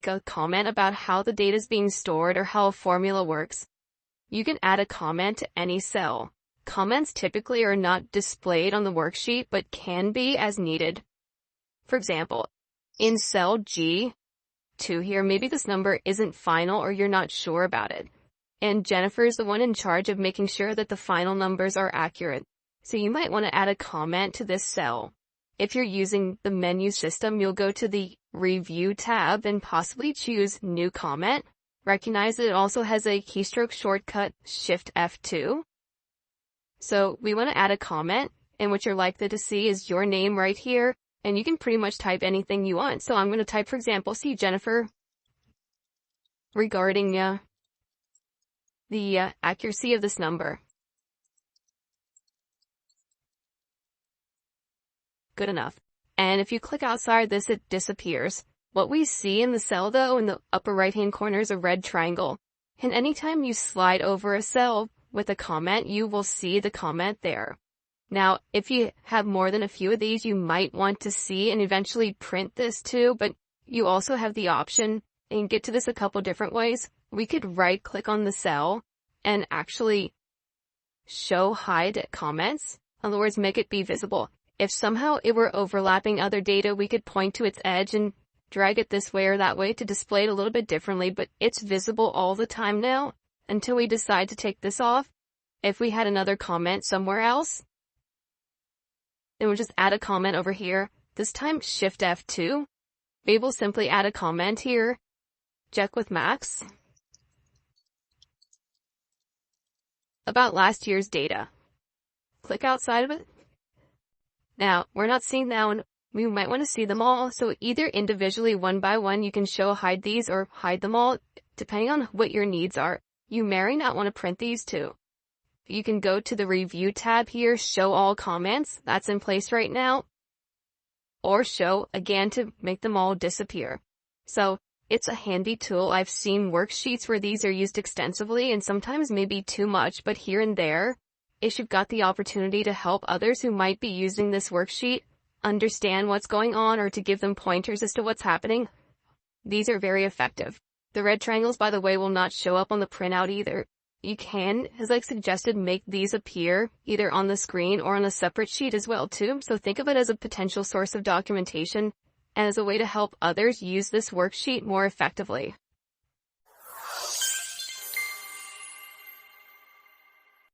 A comment about how the data is being stored or how a formula works. You can add a comment to any cell. Comments typically are not displayed on the worksheet, but can be as needed. For example, in cell G2 here, maybe this number isn't final or you're not sure about it. And Jennifer is the one in charge of making sure that the final numbers are accurate. So you might want to add a comment to this cell. If you're using the menu system, you'll go to the Review tab and possibly choose New Comment. Recognize that it also has a keystroke shortcut, Shift F2. So we want to add a comment, and what you're likely to see is your name right here, and you can pretty much type anything you want. So I'm going to type, for example, see Jennifer, regarding the accuracy of this number. Good enough. And if you click outside this, it disappears. What we see in the cell, though, in the upper right-hand corner is a red triangle. And anytime you slide over a cell with a comment, you will see the comment there. Now, if you have more than a few of these, you might want to see and eventually print this too, but you also have the option, and get to this a couple different ways. We could right-click on the cell and actually show hide comments. In other words, make it be visible. If somehow it were overlapping other data, we could point to its edge and drag it this way or that way to display it a little bit differently, but it's visible all the time now until we decide to take this off. If we had another comment somewhere else, then we'll just add a comment over here. This time, Shift F2. We will simply add a comment here. Check with Max about last year's data. Click outside of it. Now, we're not seeing that one. We might want to see them all, so either individually, one by one, you can show hide these or hide them all, depending on what your needs are. You may not want to print these too. You can go to the Review tab here, Show All Comments. That's in place right now. Or Show, again, to make them all disappear. So, it's a handy tool. I've seen worksheets where these are used extensively and sometimes maybe too much, but here and there, if you've got the opportunity to help others who might be using this worksheet understand what's going on or to give them pointers as to what's happening, these are very effective. The red triangles, by the way, will not show up on the printout either. You can, as I suggested, make these appear either on the screen or on a separate sheet as well too. So think of it as a potential source of documentation and as a way to help others use this worksheet more effectively.